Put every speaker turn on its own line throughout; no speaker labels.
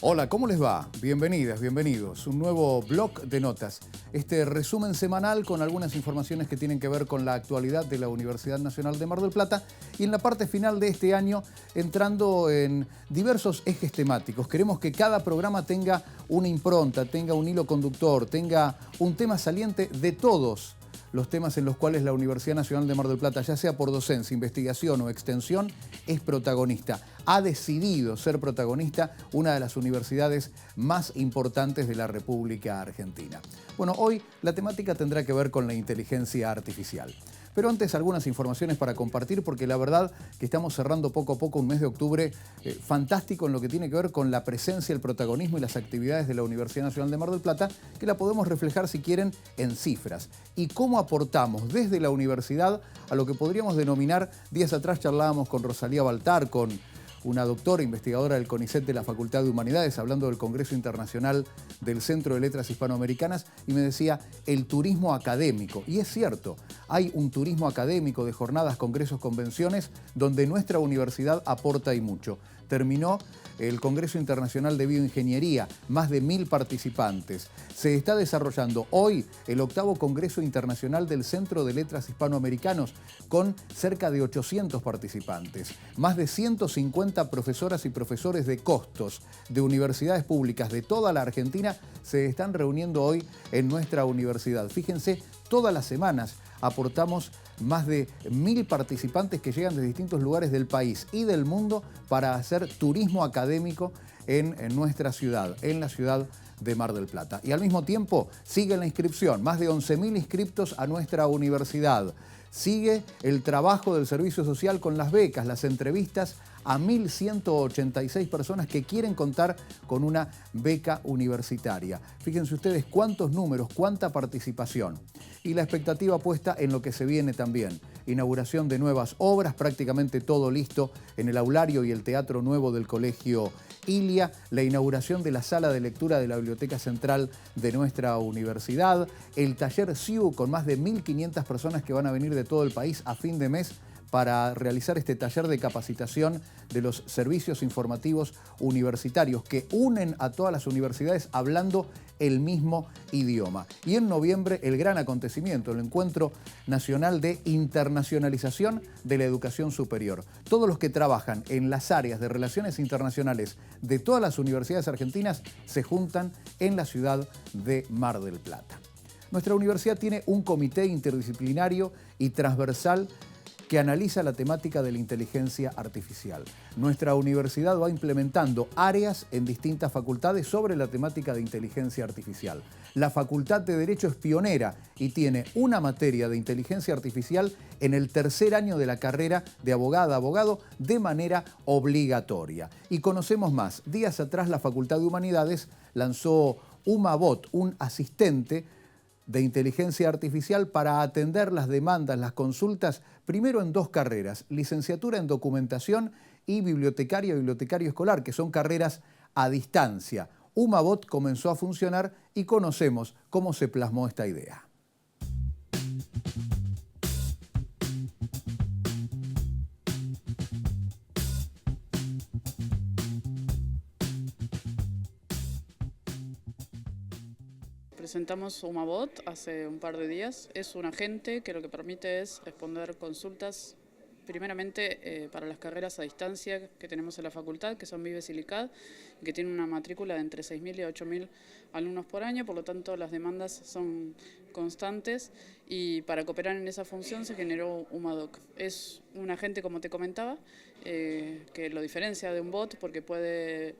Hola, ¿cómo les va? Bienvenidas, bienvenidos. Un nuevo blog de notas. Este resumen semanal con algunas informaciones que tienen que ver con la actualidad de la Universidad Nacional de Mar del Plata y en la parte final de este año entrando en diversos ejes temáticos. Queremos que cada programa tenga una impronta, tenga un hilo conductor, tenga un tema saliente de todos los temas en los cuales la Universidad Nacional de Mar del Plata, ya sea por docencia, investigación o extensión, es protagonista. Ha decidido ser protagonista una de las universidades más importantes de la República Argentina. Bueno, hoy la temática tendrá que ver con la inteligencia artificial. Pero antes algunas informaciones para compartir porque la verdad que estamos cerrando poco a poco un mes de octubre fantástico en lo que tiene que ver con la presencia, el protagonismo y las actividades de la Universidad Nacional de Mar del Plata, que la podemos reflejar si quieren en cifras. Y cómo aportamos desde la universidad a lo que podríamos denominar, días atrás charlábamos con Rosalía Baltar, con una doctora investigadora del CONICET de la Facultad de Humanidades, hablando del Congreso Internacional del Centro de Letras Hispanoamericanas, y me decía el turismo académico. Y es cierto, hay un turismo académico de jornadas, congresos, convenciones, donde nuestra universidad aporta y mucho. Terminó el Congreso Internacional de Bioingeniería, más de 1000 participantes. Se está desarrollando hoy el 8º Congreso Internacional del Centro de Letras Hispanoamericanos, con cerca de 800 participantes. Más de 150 profesoras y profesores de costos de universidades públicas de toda la Argentina se están reuniendo hoy en nuestra universidad. Fíjense, todas las semanas aportamos más de 1000 participantes que llegan de distintos lugares del país y del mundo para hacer turismo académico en nuestra ciudad, en la ciudad de Mar del Plata. Y al mismo tiempo sigue la inscripción, más de 11.000 inscriptos a nuestra universidad. Sigue el trabajo del servicio social con las becas, las entrevistas a 1.186 personas que quieren contar con una beca universitaria. Fíjense ustedes cuántos números, cuánta participación. Y la expectativa puesta en lo que se viene también. Inauguración de nuevas obras, prácticamente todo listo en el aulario y el teatro nuevo del Colegio Ilia, la inauguración de la sala de lectura de la Biblioteca Central de nuestra universidad, el taller CIU con más de 1.500 personas que van a venir de todo el país a fin de mes para realizar este taller de capacitación de los servicios informativos universitarios que unen a todas las universidades hablando el mismo idioma. Y en noviembre el gran acontecimiento, el Encuentro Nacional de Internacionalización de la Educación Superior. Todos los que trabajan en las áreas de relaciones internacionales de todas las universidades argentinas se juntan en la ciudad de Mar del Plata. Nuestra universidad tiene un comité interdisciplinario y transversal que analiza la temática de la inteligencia artificial. Nuestra universidad va implementando áreas en distintas facultades sobre la temática de inteligencia artificial. La Facultad de Derecho es pionera y tiene una materia de inteligencia artificial en el tercer año de la carrera de abogada-abogado de manera obligatoria. Y conocemos más. Días atrás la Facultad de Humanidades lanzó UmaBot, un asistente de inteligencia artificial para atender las demandas, las consultas, primero en 2 carreras, licenciatura en documentación y bibliotecario escolar, que son carreras a distancia. UmaBot comenzó a funcionar y conocemos cómo se plasmó esta idea.
Presentamos UmaBot hace un par de días. Es un agente que lo que permite es responder consultas, primeramente para las carreras a distancia que tenemos en la facultad, que son Vives y LICAD, que tienen una matrícula de entre 6.000 y 8.000 alumnos por año, por lo tanto las demandas son constantes y para cooperar en esa función se generó UmaDoc. Es un agente, como te comentaba, que lo diferencia de un bot porque puede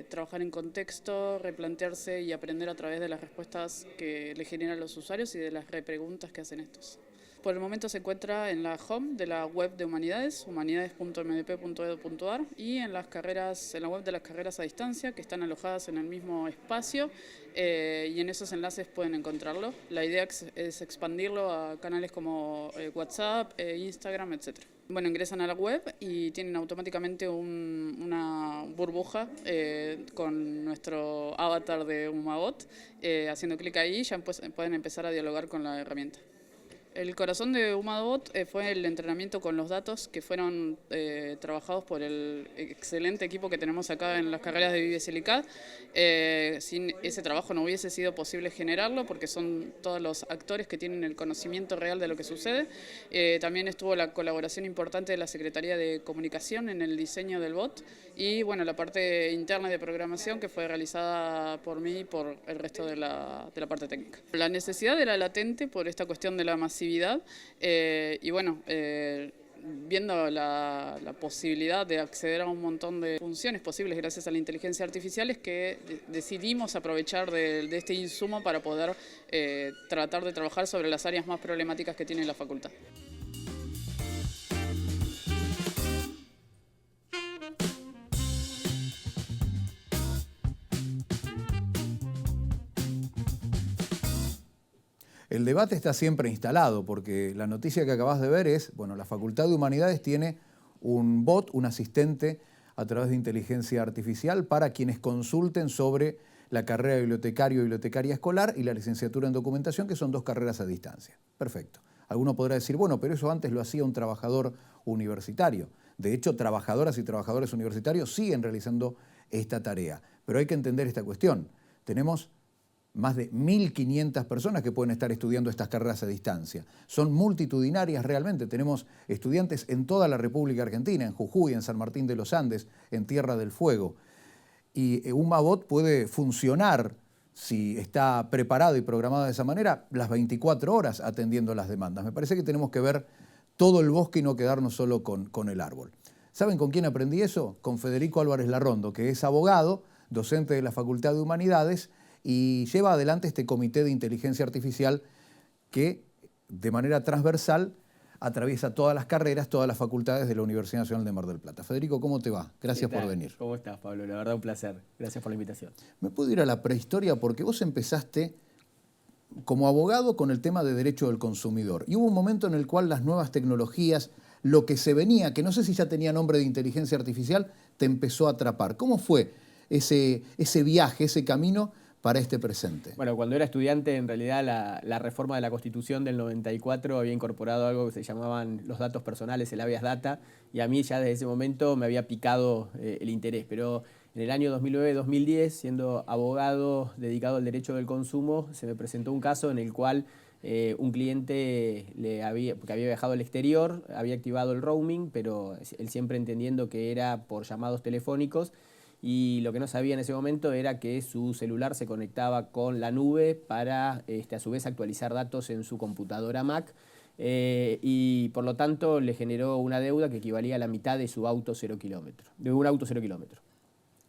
trabajar en contexto, replantearse y aprender a través de las respuestas que le generan los usuarios y de las repreguntas que hacen estos. Por el momento se encuentra en la home de la web de Humanidades, humanidades.mdp.edu.ar, y en las carreras, en la web de las carreras a distancia, que están alojadas en el mismo espacio, y en esos enlaces pueden encontrarlo. La idea es expandirlo a canales como WhatsApp, Instagram, etc. Bueno, ingresan a la web y tienen automáticamente una burbuja con nuestro avatar de Umabot. Haciendo clic ahí ya pueden empezar a dialogar con la herramienta. El corazón de Umabot fue el entrenamiento con los datos que fueron trabajados por el excelente equipo que tenemos acá en las carreras de Vives y LICAD. Sin ese trabajo no hubiese sido posible generarlo porque son todos los actores que tienen el conocimiento real de lo que sucede. También estuvo la colaboración importante de la Secretaría de Comunicación en el diseño del bot y bueno, la parte interna de programación que fue realizada por mí y por el resto de la parte técnica. La necesidad era latente por esta cuestión de la masividad y bueno, viendo la posibilidad de acceder a un montón de funciones posibles gracias a la inteligencia artificial es que decidimos aprovechar de este insumo para poder tratar de trabajar sobre las áreas más problemáticas que tiene la facultad.
El debate está siempre instalado porque la noticia que acabas de ver es, bueno, la Facultad de Humanidades tiene un bot, un asistente a través de inteligencia artificial para quienes consulten sobre la carrera de bibliotecario y bibliotecaria escolar y la licenciatura en documentación, que son 2 carreras a distancia. Perfecto. Alguno podrá decir, bueno, pero eso antes lo hacía un trabajador universitario. De hecho, trabajadoras y trabajadores universitarios siguen realizando esta tarea. Pero hay que entender esta cuestión. Tenemos más de 1.500 personas que pueden estar estudiando estas carreras a distancia. Son multitudinarias realmente. Tenemos estudiantes en toda la República Argentina, en Jujuy, en San Martín de los Andes, en Tierra del Fuego. Y Umabot puede funcionar, si está preparado y programado de esa manera, las 24 horas atendiendo las demandas. Me parece que tenemos que ver todo el bosque y no quedarnos solo con el árbol. ¿Saben con quién aprendí eso? Con Federico Álvarez Larrondo, que es abogado, docente de la Facultad de Humanidades, y lleva adelante este comité de inteligencia artificial que de manera transversal atraviesa todas las carreras, todas las facultades de la Universidad Nacional de Mar del Plata. Federico, ¿cómo te va? Gracias por venir.
¿Cómo estás, Pablo? La verdad, un placer. Gracias por la invitación.
¿Me puedo ir a la prehistoria? Porque vos empezaste como abogado con el tema de derecho del consumidor. Y hubo un momento en el cual las nuevas tecnologías, lo que se venía, que no sé si ya tenía nombre de inteligencia artificial, te empezó a atrapar. ¿Cómo fue ese viaje, ese camino para este presente?
Bueno, cuando era estudiante, en realidad la reforma de la Constitución del 94 había incorporado algo que se llamaban los datos personales, el habeas data, y a mí ya desde ese momento me había picado el interés. Pero en el año 2009-2010, siendo abogado dedicado al derecho del consumo, se me presentó un caso en el cual un cliente, porque había viajado al exterior, había activado el roaming, pero él siempre entendiendo que era por llamados telefónicos, y lo que no sabía en ese momento era que su celular se conectaba con la nube para a su vez actualizar datos en su computadora Mac y por lo tanto le generó una deuda que equivalía a la mitad de su auto 0 kilómetro, de un auto 0 kilómetro.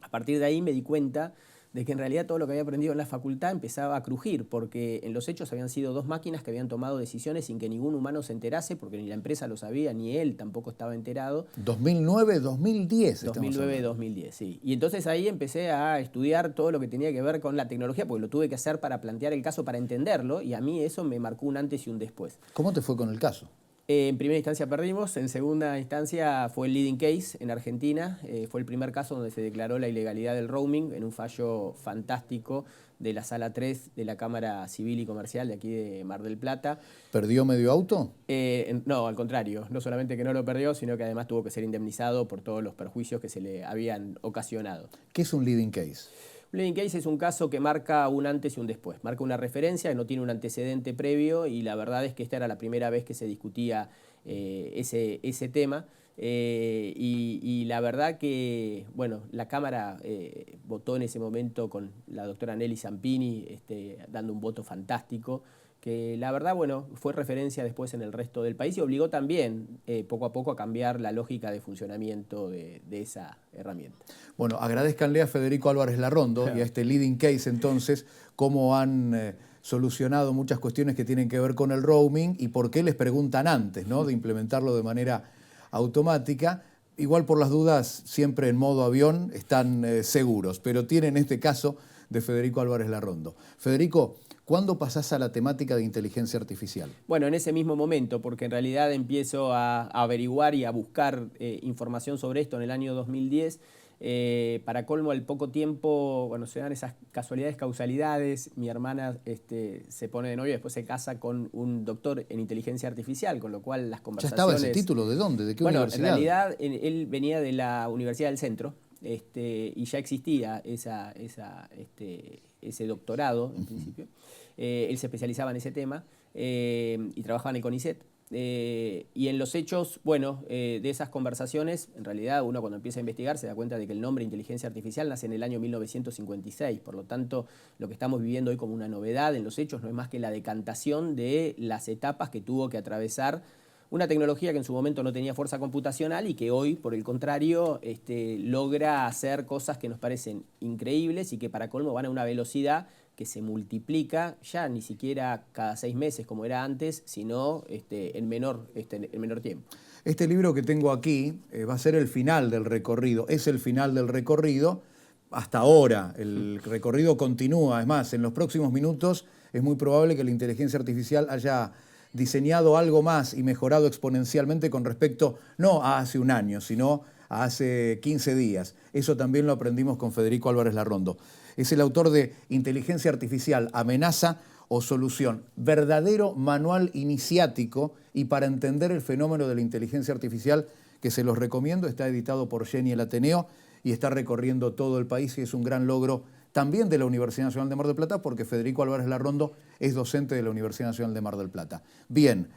A partir de ahí me di cuenta de que en realidad todo lo que había aprendido en la facultad empezaba a crujir, porque en los hechos habían sido 2 máquinas que habían tomado decisiones sin que ningún humano se enterase, porque ni la empresa lo sabía, ni él tampoco estaba enterado.
2009-2010.
2009-2010, sí. Y entonces ahí empecé a estudiar todo lo que tenía que ver con la tecnología, porque lo tuve que hacer para plantear el caso, para entenderlo, y a mí eso me marcó un antes y un después.
¿Cómo te fue con el caso?
En primera instancia perdimos, en segunda instancia fue el leading case en Argentina, fue el primer caso donde se declaró la ilegalidad del roaming en un fallo fantástico de la Sala 3 de la Cámara Civil y Comercial de aquí de Mar del Plata.
¿Perdió medio auto?
No, al contrario, no solamente que no lo perdió, sino que además tuvo que ser indemnizado por todos los perjuicios que se le habían ocasionado.
¿Qué es un leading case?
Un leading case es un caso que marca un antes y un después, marca una referencia, no tiene un antecedente previo y la verdad es que esta era la primera vez que se discutía ese tema y la verdad que, bueno, la Cámara votó en ese momento con la doctora Nelly Zampini dando un voto fantástico, que la verdad, bueno, fue referencia después en el resto del país y obligó también poco a poco a cambiar la lógica de funcionamiento de esa herramienta.
Bueno, agradezcanle a Federico Álvarez Larrondo y a este leading case entonces cómo han solucionado muchas cuestiones que tienen que ver con el roaming y por qué les preguntan antes, ¿no?, de implementarlo de manera automática. Igual por las dudas, siempre en modo avión están seguros, pero tienen este caso de Federico Álvarez Larrondo. Federico, ¿cuándo pasás a la temática de inteligencia artificial?
Bueno, en ese mismo momento, porque en realidad empiezo a averiguar y a buscar información sobre esto en el año 2010. Para colmo, al poco tiempo, bueno, se dan esas casualidades, causalidades. Mi hermana se pone de novia y después se casa con un doctor en inteligencia artificial, con lo cual las conversaciones...
¿Ya estaba ese título? ¿De dónde? ¿De qué universidad?
Bueno, en realidad él venía de la Universidad del Centro y ya existía ese doctorado, en principio. Él se especializaba en ese tema y trabajaba en el CONICET. Y en los hechos, bueno, de esas conversaciones, en realidad uno cuando empieza a investigar se da cuenta de que el nombre inteligencia artificial nace en el año 1956. Por lo tanto, lo que estamos viviendo hoy como una novedad en los hechos no es más que la decantación de las etapas que tuvo que atravesar una tecnología que en su momento no tenía fuerza computacional y que hoy, por el contrario, logra hacer cosas que nos parecen increíbles y que para colmo van a una velocidad que se multiplica ya ni siquiera cada 6 meses como era antes, sino en menor tiempo.
Este libro que tengo aquí va a ser el final del recorrido, es el final del recorrido hasta ahora. El recorrido continúa, es más, en los próximos minutos es muy probable que la inteligencia artificial haya diseñado algo más y mejorado exponencialmente con respecto no a hace un año, sino a hace 15 días. Eso también lo aprendimos con Federico Álvarez Larrondo. Es el autor de Inteligencia Artificial, Amenaza o Solución, verdadero manual iniciático y para entender el fenómeno de la inteligencia artificial, que se los recomiendo. Está editado por Jenny el Ateneo y está recorriendo todo el país y es un gran logro también de la Universidad Nacional de Mar del Plata, porque Federico Álvarez Larrondo es docente de la Universidad Nacional de Mar del Plata. Bien,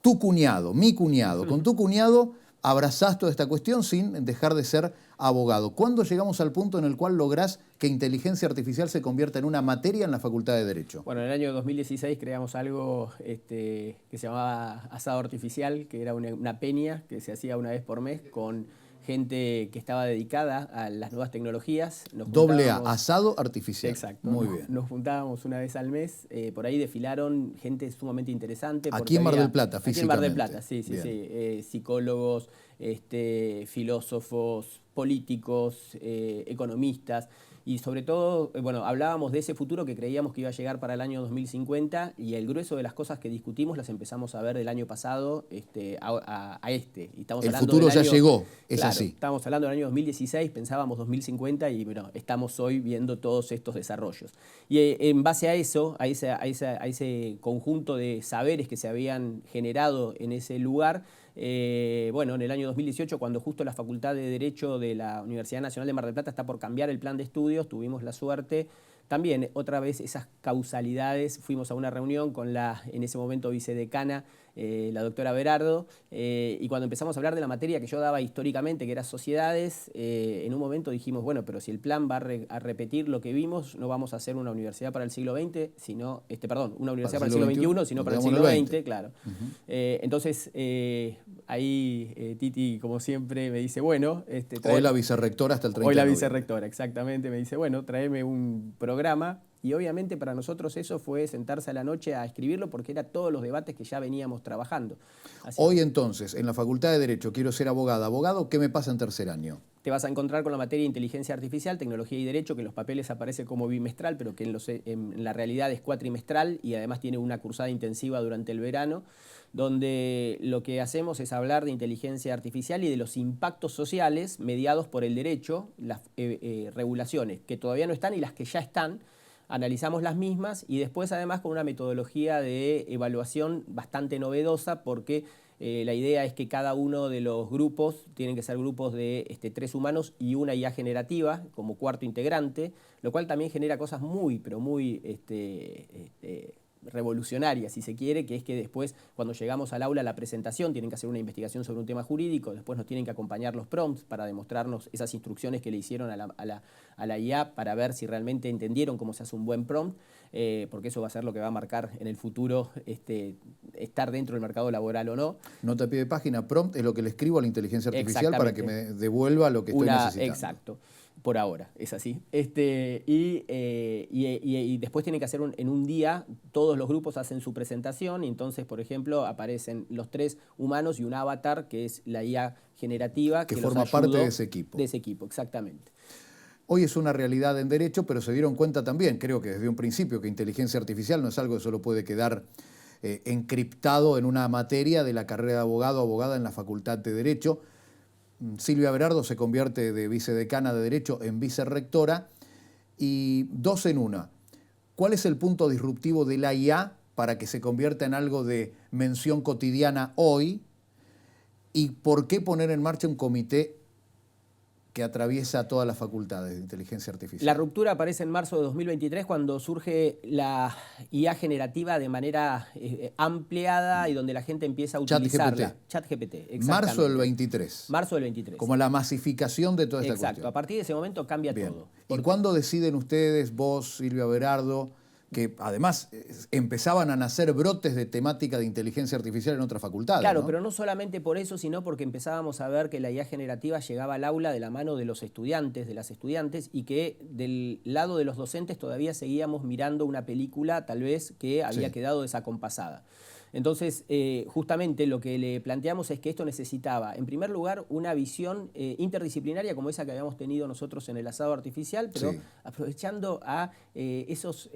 tu cuñado, mi cuñado, con tu cuñado abrazás toda esta cuestión sin dejar de ser abogado. ¿Cuándo llegamos al punto en el cual lográs que inteligencia artificial se convierta en una materia en la Facultad de Derecho?
Bueno, en el año 2016 creamos algo que se llamaba Asado Artificial, que era una peña que se hacía una vez por mes con gente que estaba dedicada a las nuevas tecnologías.
Doble A, Asado Artificial.
Exacto.
Muy bien.
Nos juntábamos una vez al mes. Por ahí desfilaron gente sumamente interesante.
Aquí en Mar del Plata, físicamente.
Aquí en Mar del Plata, sí. Psicólogos, filósofos, políticos, economistas. Y sobre todo, bueno, hablábamos de ese futuro que creíamos que iba a llegar para el año 2050 y el grueso de las cosas que discutimos las empezamos a ver del año pasado Y estamos
el futuro ya llegó, es
claro,
así.
Estábamos hablando del año 2016, pensábamos 2050 y bueno, estamos hoy viendo todos estos desarrollos. Y en base a eso, a ese conjunto de saberes que se habían generado en ese lugar, bueno, en el año 2018, cuando justo la Facultad de Derecho de la Universidad Nacional de Mar del Plata está por cambiar el plan de estudios, tuvimos la suerte, también otra vez esas causalidades, fuimos a una reunión con la, en ese momento, vicedecana, la doctora Berardo, y cuando empezamos a hablar de la materia que yo daba históricamente, que era sociedades, en un momento dijimos, bueno, pero si el plan va a repetir lo que vimos, no vamos a hacer una universidad para el siglo XX, sino, una universidad para el siglo XXI, sino para el siglo XX, claro. Entonces, ahí Titi, como siempre, me dice, bueno...
Hoy la vicerrectora hasta el 30 de
Hoy la
noviembre.
vicerrectora, exactamente, me dice, bueno, tráeme un programa. Y obviamente para nosotros eso fue sentarse a la noche a escribirlo porque era todos los debates que ya veníamos trabajando.
Hoy entonces, en la Facultad de Derecho, quiero ser abogada. Abogado, ¿qué me pasa en tercer año?
Te vas a encontrar con la materia de inteligencia artificial, tecnología y derecho, que en los papeles aparece como bimestral, pero que en la realidad es cuatrimestral y además tiene una cursada intensiva durante el verano, donde lo que hacemos es hablar de inteligencia artificial y de los impactos sociales mediados por el derecho, las regulaciones que todavía no están y las que ya están. Analizamos las mismas y después además con una metodología de evaluación bastante novedosa porque la idea es que cada uno de los grupos tienen que ser grupos de 3 humanos y una IA generativa como cuarto integrante, lo cual también genera cosas muy, pero muy revolucionaria, si se quiere, que es que después, cuando llegamos al aula, la presentación, tienen que hacer una investigación sobre un tema jurídico, después nos tienen que acompañar los prompts para demostrarnos esas instrucciones que le hicieron a la IA para ver si realmente entendieron cómo se hace un buen prompt, porque eso va a ser lo que va a marcar en el futuro estar dentro del mercado laboral o no.
Nota a pie de página, prompt es lo que le escribo a la inteligencia artificial para que me devuelva lo que estoy necesitando.
Exacto. Por ahora, es así. Y después tienen que hacer en un día, todos los grupos hacen su presentación y entonces, por ejemplo, aparecen los 3 humanos y un avatar, que es la IA generativa.
Que forma parte de ese equipo.
De ese equipo, exactamente.
Hoy es una realidad en derecho, pero se dieron cuenta también, creo que desde un principio, que inteligencia artificial no es algo que solo puede quedar encriptado en una materia de la carrera de abogado o abogada en la Facultad de Derecho. Silvia Berardo se convierte de vicedecana de Derecho en vicerrectora y 2 en 1. ¿Cuál es el punto disruptivo de la IA para que se convierta en algo de mención cotidiana hoy? ¿Y por qué poner en marcha un comité que atraviesa todas las facultades de inteligencia artificial?
La ruptura aparece en marzo de 2023 cuando surge la IA generativa de manera ampliada y donde la gente empieza a utilizarla. ChatGPT, exactamente.
Marzo del 23.
Marzo del 23.
Como la masificación de toda esta cuestión.
Exacto, a partir de ese momento cambia todo.
¿Y cuándo deciden ustedes, vos, Silvia Berardo, que además empezaban a nacer brotes de temática de inteligencia artificial en otras facultades?
Claro,
¿no?
pero no solamente por eso, sino porque empezábamos a ver que la IA generativa llegaba al aula de la mano de los estudiantes, de las estudiantes, y que del lado de los docentes todavía seguíamos mirando una película tal vez que había quedado desacompasada. Entonces, justamente lo que le planteamos es que esto necesitaba, en primer lugar, una visión interdisciplinaria como esa que habíamos tenido nosotros en el asado artificial, pero aprovechando a esos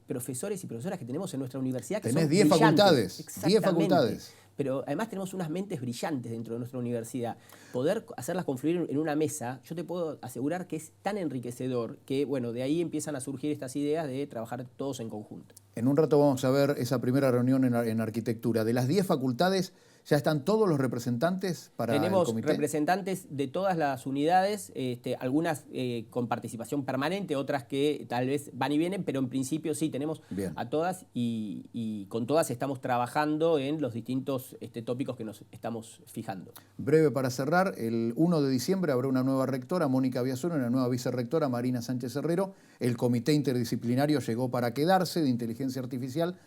profesores y profesoras que tenemos en nuestra universidad. Que
tenés 10 facultades. 10 facultades.
Pero además tenemos unas mentes brillantes dentro de nuestra universidad. Poder hacerlas confluir en una mesa, yo te puedo asegurar que es tan enriquecedor que, bueno, de ahí empiezan a surgir estas ideas de trabajar todos en conjunto.
En un rato vamos a ver esa primera reunión en arquitectura. De las 10 facultades, ¿ya están todos los representantes para el comité?
Tenemos representantes de todas las unidades, algunas con participación permanente, otras que tal vez van y vienen, pero en principio sí, tenemos a todas y con todas estamos trabajando en los distintos tópicos que nos estamos fijando.
Breve para cerrar, el 1 de diciembre habrá una nueva rectora, Mónica Biasone, una nueva vicerrectora, Marina Sánchez Herrero. El comité interdisciplinario llegó para quedarse de inteligencia artificial.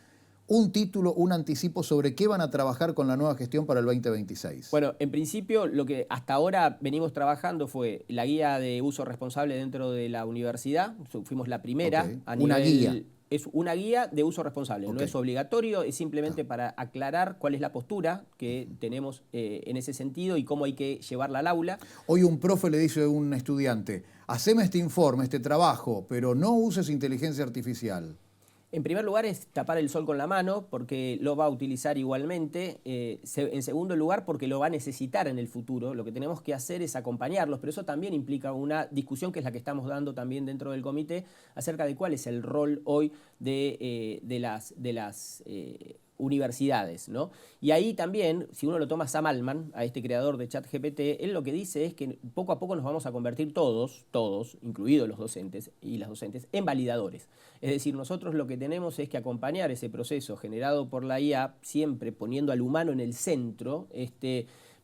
Un título, un anticipo sobre qué van a trabajar con la nueva gestión para el 2026.
Bueno, en principio lo que hasta ahora venimos trabajando fue la guía de uso responsable dentro de la universidad. Fuimos la primera.
Una guía.
Es una guía de uso responsable, no es obligatorio, es simplemente para aclarar cuál es la postura que tenemos en ese sentido y cómo hay que llevarla al aula.
Hoy un profe le dice a un estudiante, haceme este informe, este trabajo, pero no uses inteligencia artificial.
En primer lugar es tapar el sol con la mano porque lo va a utilizar igualmente. En segundo lugar porque lo va a necesitar en el futuro. Lo que tenemos que hacer es acompañarlos, pero eso también implica una discusión que es la que estamos dando también dentro del comité acerca de cuál es el rol hoy de las universidades, ¿no? Y ahí también, si uno lo toma a Sam Altman, a este creador de ChatGPT, él lo que dice es que poco a poco nos vamos a convertir todos, incluidos los docentes y las docentes, en validadores. Es decir, nosotros lo que tenemos es que acompañar ese proceso generado por la IA, siempre poniendo al humano en el centro,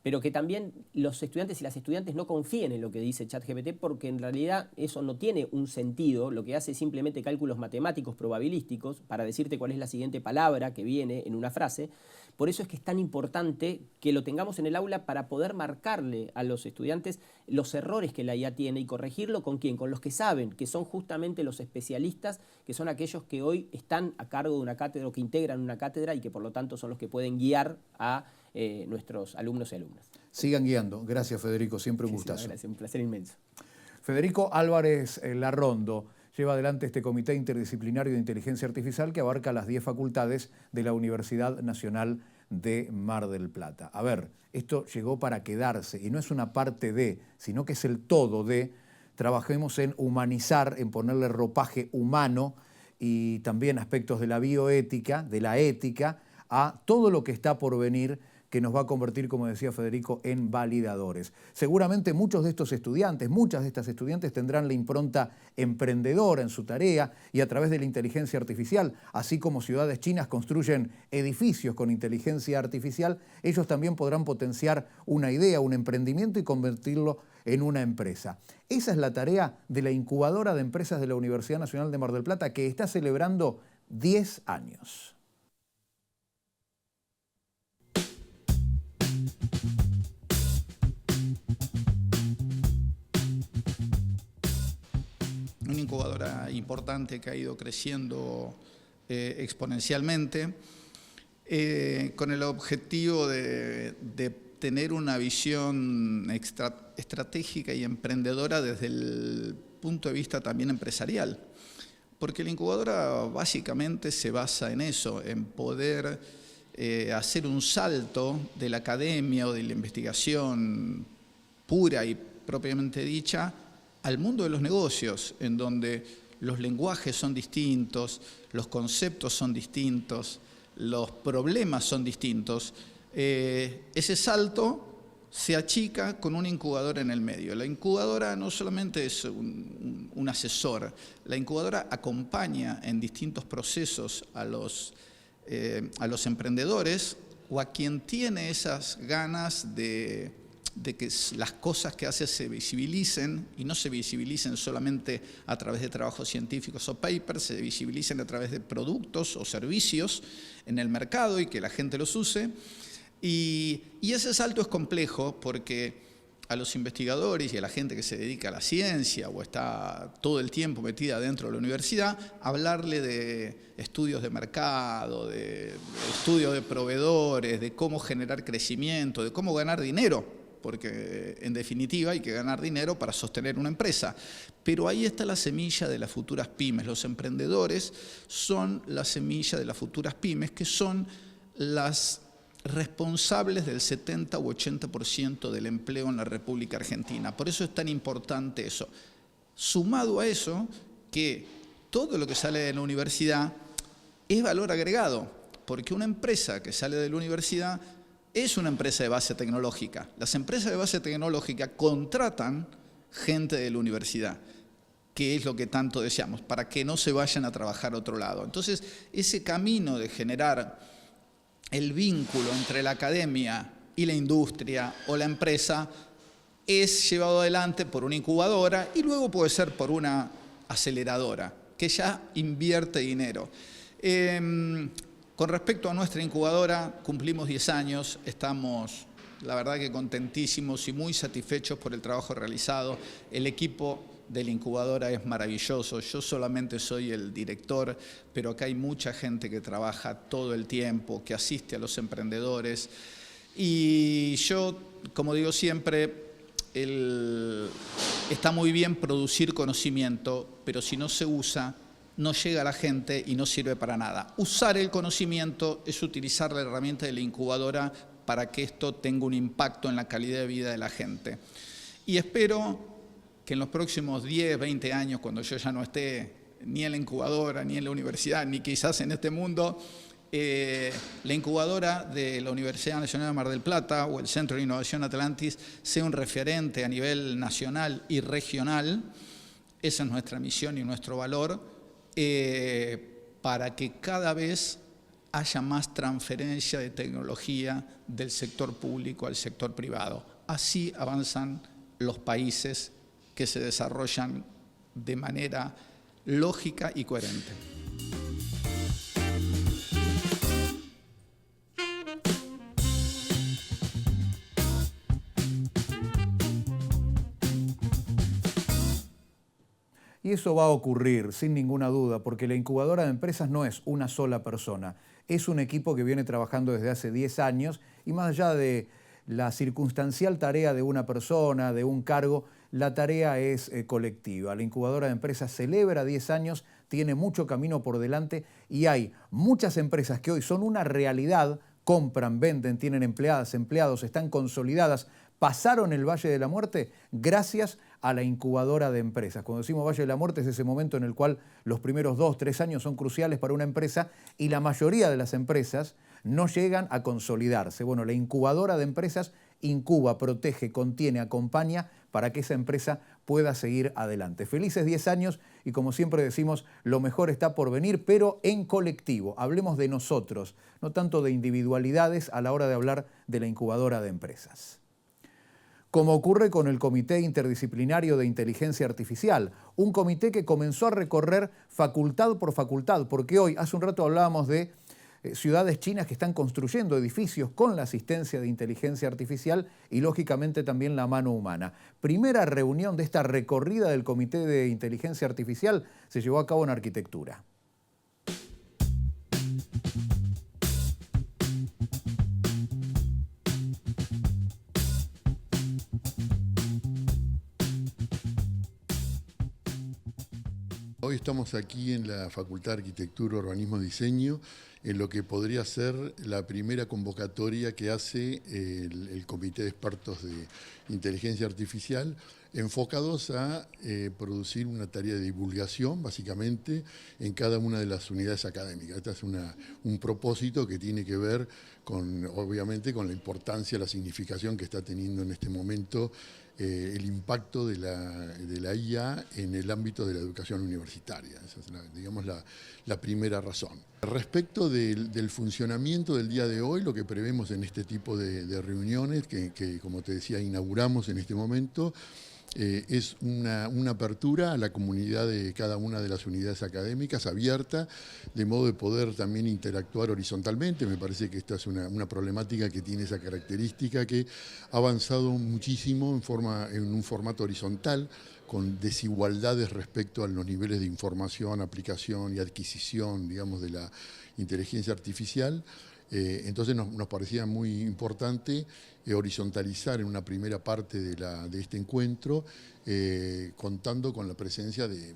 pero que también los estudiantes y las estudiantes no confíen en lo que dice ChatGPT porque en realidad eso no tiene un sentido, lo que hace es simplemente cálculos matemáticos probabilísticos para decirte cuál es la siguiente palabra que viene en una frase. Por eso es que es tan importante que lo tengamos en el aula para poder marcarle a los estudiantes los errores que la IA tiene y corregirlo ¿con quién? Con los que saben, que son justamente los especialistas, que son aquellos que hoy están a cargo de una cátedra o que integran una cátedra y que por lo tanto son los que pueden guiar a nuestros alumnos y alumnas.
Sigan guiando. Gracias, Federico. Siempre un gustazo.
Gracias, un placer inmenso.
Federico Álvarez Larrondo lleva adelante este Comité Interdisciplinario de Inteligencia Artificial que abarca las 10 facultades de la Universidad Nacional de Mar del Plata. A ver, esto llegó para quedarse y no es una parte de, sino que es el todo de. Trabajemos en humanizar, en ponerle ropaje humano y también aspectos de la bioética, de la ética, a todo lo que está por venir, que nos va a convertir, como decía Federico, en validadores. Seguramente muchos de estos estudiantes, muchas de estas estudiantes tendrán la impronta emprendedora en su tarea y a través de la inteligencia artificial, así como ciudades chinas construyen edificios con inteligencia artificial, ellos también podrán potenciar una idea, un emprendimiento y convertirlo en una empresa. Esa es la tarea de la incubadora de empresas de la Universidad Nacional de Mar del Plata, que está celebrando 10 años.
una incubadora importante que ha ido creciendo exponencialmente, con el objetivo de tener una visión estratégica y emprendedora desde el punto de vista también empresarial. Porque la incubadora básicamente se basa en eso, en poder hacer un salto de la academia o de la investigación pura y propiamente dicha al mundo de los negocios, en donde los lenguajes son distintos, los conceptos son distintos, los problemas son distintos. Ese salto se achica con una incubadora en el medio. La incubadora no solamente es un asesor, la incubadora acompaña en distintos procesos a los emprendedores o a quien tiene esas ganas de que las cosas que hace se visibilicen, y no se visibilicen solamente a través de trabajos científicos o papers, se visibilicen a través de productos o servicios en el mercado y que la gente los use. Y ese salto es complejo porque a los investigadores y a la gente que se dedica a la ciencia o está todo el tiempo metida dentro de la universidad, hablarle de estudios de mercado, de estudios de proveedores, de cómo generar crecimiento, de cómo ganar dinero, porque en definitiva hay que ganar dinero para sostener una empresa. Pero ahí está la semilla de las futuras pymes. Los emprendedores son la semilla de las futuras pymes, que son las responsables del 70 u 80% del empleo en la República Argentina. Por eso es tan importante eso. Sumado a eso, que todo lo que sale de la universidad es valor agregado, porque una empresa que sale de la universidad es una empresa de base tecnológica. Las empresas de base tecnológica contratan gente de la universidad, que es lo que tanto deseamos, para que no se vayan a trabajar a otro lado. Entonces, ese camino de generar el vínculo entre la academia y la industria o la empresa es llevado adelante por una incubadora y luego puede ser por una aceleradora, que ya invierte dinero. Con respecto a nuestra incubadora, cumplimos 10 años, estamos, la verdad que contentísimos y muy satisfechos por el trabajo realizado. El equipo de la incubadora es maravilloso, yo solamente soy el director, pero acá hay mucha gente que trabaja todo el tiempo, que asiste a los emprendedores. Y yo, como digo siempre, está muy bien producir conocimiento, pero si no se usa, no llega a la gente y no sirve para nada. Usar el conocimiento es utilizar la herramienta de la incubadora para que esto tenga un impacto en la calidad de vida de la gente. Y espero que en los próximos 10, 20 años, cuando yo ya no esté ni en la incubadora, ni en la universidad, ni quizás en este mundo, la incubadora de la Universidad Nacional de Mar del Plata o el Centro de Innovación Atlantis sea un referente a nivel nacional y regional. Esa es nuestra misión y nuestro valor. Para que cada vez haya más transferencia de tecnología del sector público al sector privado. Así avanzan los países que se desarrollan de manera lógica y coherente.
Y eso va a ocurrir, sin ninguna duda, porque la incubadora de empresas no es una sola persona. Es un equipo que viene trabajando desde hace 10 años y más allá de la circunstancial tarea de una persona, de un cargo, la tarea es colectiva. La incubadora de empresas celebra 10 años, tiene mucho camino por delante y hay muchas empresas que hoy son una realidad, compran, venden, tienen empleadas, empleados, están consolidadas, pasaron el Valle de la Muerte gracias a la incubadora de empresas. Cuando decimos Valle de la Muerte es ese momento en el cual los primeros 2, 3 años son cruciales para una empresa y la mayoría de las empresas no llegan a consolidarse. Bueno, la incubadora de empresas incuba, protege, contiene, acompaña para que esa empresa pueda seguir adelante. Felices 10 años y como siempre decimos, lo mejor está por venir, pero en colectivo. Hablemos de nosotros, no tanto de individualidades a la hora de hablar de la incubadora de empresas. Como ocurre con el Comité Interdisciplinario de Inteligencia Artificial, un comité que comenzó a recorrer facultad por facultad, porque hoy, hace un rato hablábamos de ciudades chinas que están construyendo edificios con la asistencia de inteligencia artificial y lógicamente también la mano humana. Primera reunión de esta recorrida del Comité de Inteligencia Artificial se llevó a cabo en Arquitectura.
Hoy estamos aquí en la Facultad de Arquitectura, Urbanismo y Diseño, en lo que podría ser la primera convocatoria que hace el Comité de Expertos de Inteligencia Artificial, enfocados a producir una tarea de divulgación, básicamente, en cada una de las unidades académicas. Este es un propósito que tiene que ver obviamente, con la importancia, la significación que está teniendo en este momento el impacto de la IA en el ámbito de la educación universitaria. Esa es, digamos, la primera razón. Respecto del funcionamiento del día de hoy, lo que prevemos en este tipo de reuniones, que como te decía, inauguramos en este momento, es una apertura a la comunidad de cada una de las unidades académicas, abierta, de modo de poder también interactuar horizontalmente. Me parece que esta es una problemática que tiene esa característica, que ha avanzado muchísimo en un formato horizontal, con desigualdades respecto a los niveles de información, aplicación y adquisición, digamos, de la inteligencia artificial. Entonces nos parecía muy importante horizontalizar en una primera parte de este encuentro, contando con la presencia de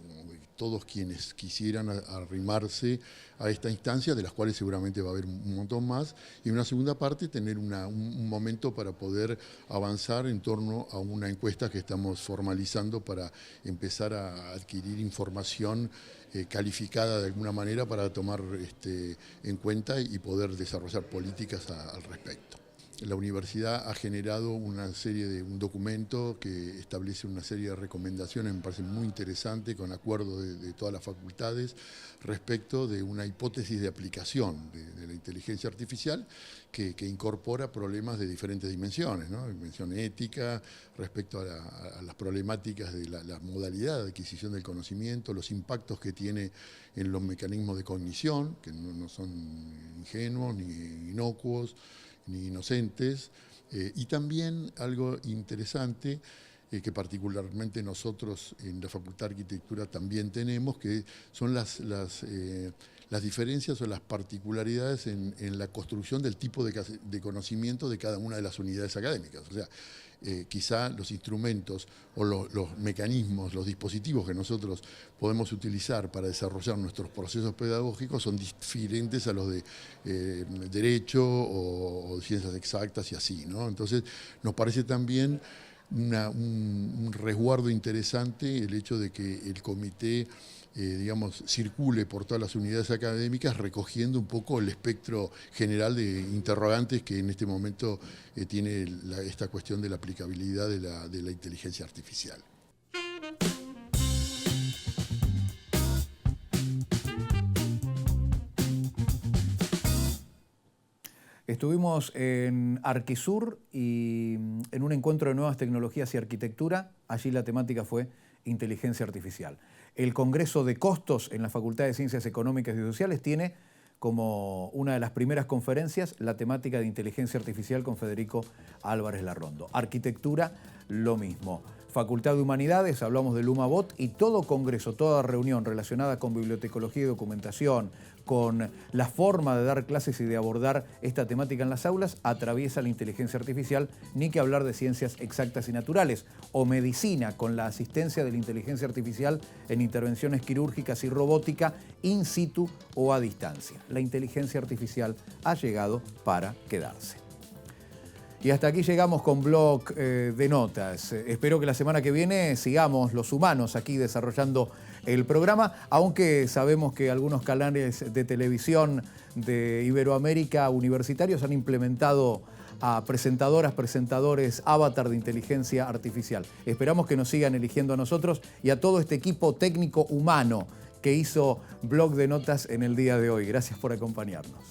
todos quienes quisieran arrimarse a esta instancia, de las cuales seguramente va a haber un montón más, y en una segunda parte tener un momento para poder avanzar en torno a una encuesta que estamos formalizando para empezar a adquirir información calificada de alguna manera para tomar en cuenta y poder desarrollar políticas al respecto. La universidad ha generado un documento que establece una serie de recomendaciones, me parece muy interesante, con acuerdo de todas las facultades, respecto de una hipótesis de aplicación de la inteligencia artificial que incorpora problemas de diferentes dimensiones, ¿no? Dimensión ética, respecto a las problemáticas de la modalidad de adquisición del conocimiento, los impactos que tiene en los mecanismos de cognición, que no son ingenuos ni inocuos, ni inocentes, y también algo interesante que particularmente nosotros en la Facultad de Arquitectura también tenemos, que son las diferencias o las particularidades en la construcción del tipo de conocimiento de cada una de las unidades académicas. O sea, quizá los instrumentos o los mecanismos, los dispositivos que nosotros podemos utilizar para desarrollar nuestros procesos pedagógicos son diferentes a los de derecho o ciencias exactas y así, ¿no? Entonces, nos parece también un resguardo interesante el hecho de que el comité digamos, circule por todas las unidades académicas, recogiendo un poco el espectro general de interrogantes que en este momento tiene esta cuestión de la aplicabilidad de la inteligencia artificial.
Estuvimos en Arquisur y en un encuentro de nuevas tecnologías y arquitectura. Allí la temática fue inteligencia artificial. El Congreso de Costos en la Facultad de Ciencias Económicas y Sociales tiene como una de las primeras conferencias la temática de inteligencia artificial con Federico Álvarez Larrondo. Arquitectura, lo mismo. Facultad de Humanidades, hablamos del UMABOT, y todo congreso, toda reunión relacionada con bibliotecología y documentación, con la forma de dar clases y de abordar esta temática en las aulas, atraviesa la inteligencia artificial, ni que hablar de ciencias exactas y naturales, o medicina, con la asistencia de la inteligencia artificial en intervenciones quirúrgicas y robótica, in situ o a distancia. La inteligencia artificial ha llegado para quedarse. Y hasta aquí llegamos con Blog de Notas. Espero que la semana que viene sigamos los humanos aquí desarrollando el programa, aunque sabemos que algunos canales de televisión de Iberoamérica universitarios han implementado a presentadoras, presentadores, avatar de inteligencia artificial. Esperamos que nos sigan eligiendo a nosotros y a todo este equipo técnico humano que hizo Blog de Notas en el día de hoy. Gracias por acompañarnos.